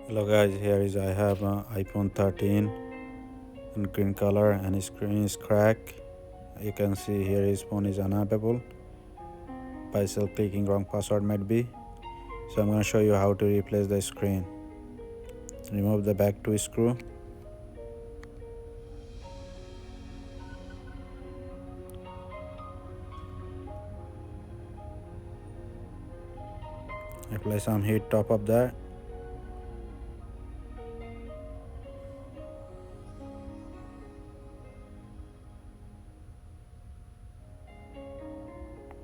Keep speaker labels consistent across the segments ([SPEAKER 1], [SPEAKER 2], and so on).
[SPEAKER 1] Hello guys, here is I have an iPhone 13 in green color and his screen is cracked. You can see here his phone is unavailable by self clicking wrong password might be. So I'm going to show you how to replace the screen. Remove the back two screw. Apply some heat top of that.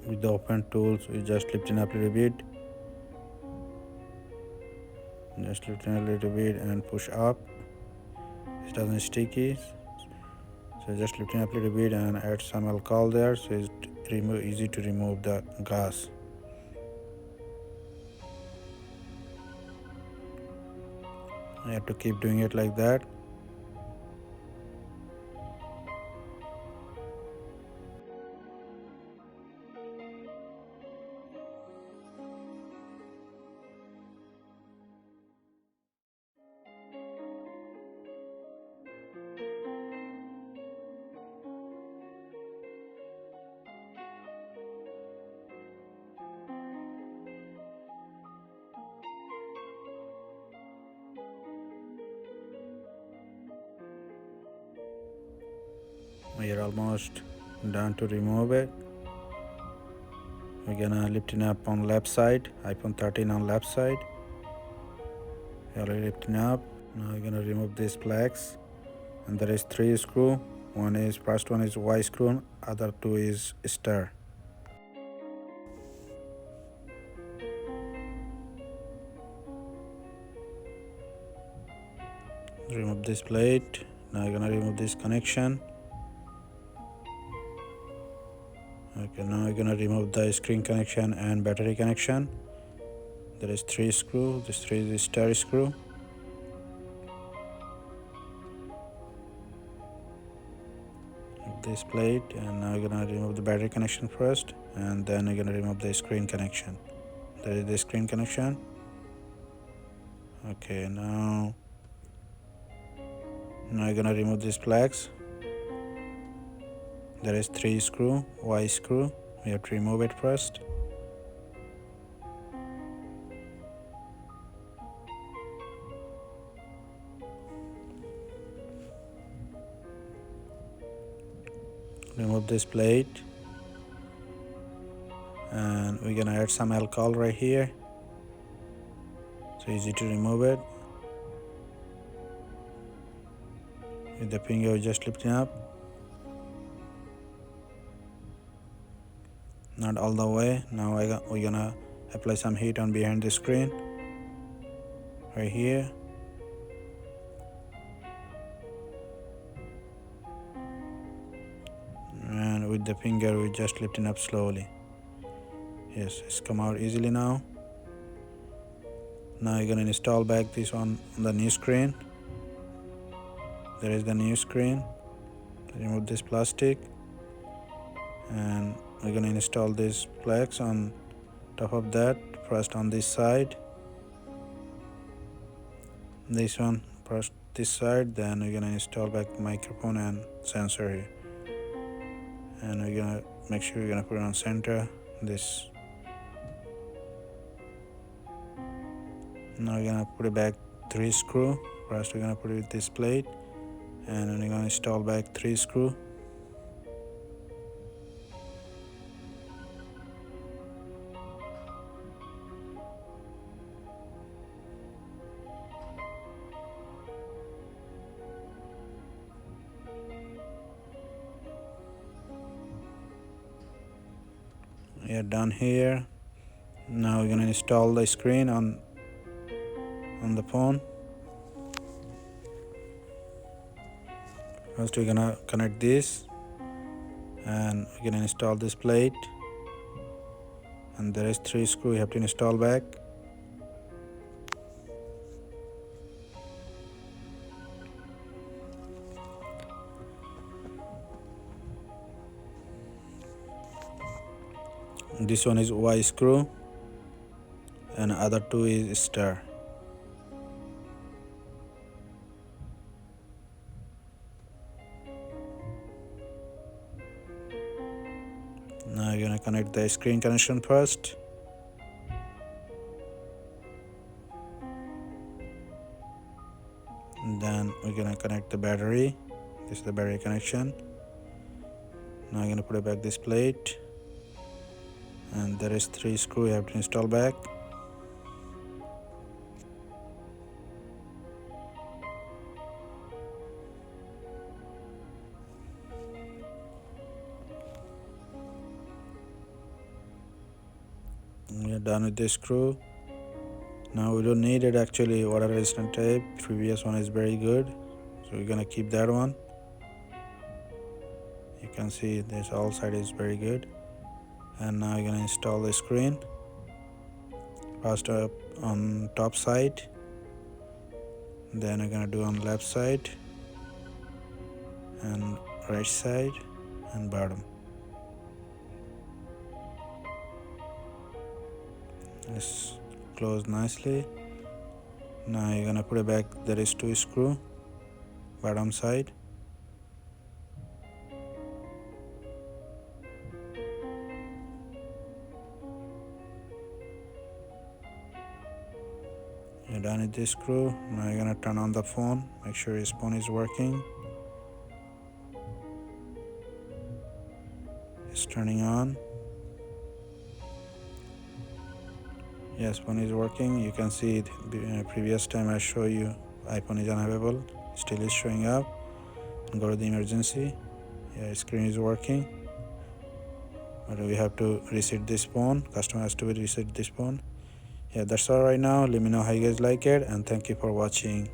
[SPEAKER 1] With the open tools, we just lifting up a little bit. Just lifting a little bit and push up. It doesn't sticky. So just lifting up a little bit and add some alcohol there, so it's easy to remove the gas. I have to keep doing it like that. We are almost done to remove it. We're gonna lift it up on left side, iPhone 13 on left side. We already lifting up. Now we're gonna remove these plugs. And there is 3 screw. First one is Y screw, other 2 is star. Remove this plate. Now we're gonna remove this connection. Okay, now we're gonna remove the screen connection and battery connection. There is 3 screw. This 3 is star screw. This plate, and now we're gonna remove the battery connection first, and then we're gonna remove the screen connection. There is the screen connection. Okay, now we're gonna remove these plugs. There is 3 screw, Y screw. We have to remove it first. Remove this plate, and we're gonna add some alcohol right here. So easy to remove it. With the finger, just lifting up. Not all the way. Now we're gonna apply some heat on behind the screen. Right here. And with the finger, we're just lifting up slowly. Yes, it's come out easily now. Now you're gonna install back this on the new screen. There is the new screen. Remove this plastic, and we're gonna install these plugs on top of that. First on this side, this one first this side, then we're gonna install back microphone and sensor here, and we're gonna make sure we're gonna put it on center. This. Now we're gonna put it back 3 screw. First we're gonna put it with this plate, and then we're gonna install back 3 screw. We are done here. Now we're gonna install the screen on the phone. First we're gonna connect this, and we're gonna install this plate, and there is 3 screw you have to install back. This one is Y screw, and other 2 is star. gonna connect the screen connection first. And then we're gonna connect the battery. This is the battery connection. Now I'm gonna put back this plate, and there is 3 screws you have to install back. We're done with this screw. Now we don't need it actually, water resistant tape. Previous one is very good, so we're gonna keep that one. You can see this all side is very good. And now you're gonna install the screen. First up on top side, then I'm gonna do on left side and right side and bottom. It's closed nicely. Now you're gonna put it back. There is 2 screws bottom side. You're done with this screw. Now you're gonna turn on the phone. Make sure your phone is working. It's turning on. Yes, phone is working. You can see previous time I show you iPhone is unavailable. Still is showing up. Go to the emergency. Yeah, screen is working. But we have to reset this phone. Customer has to reset this phone. Yeah, that's all right now. Let me know how you guys like it, and thank you for watching.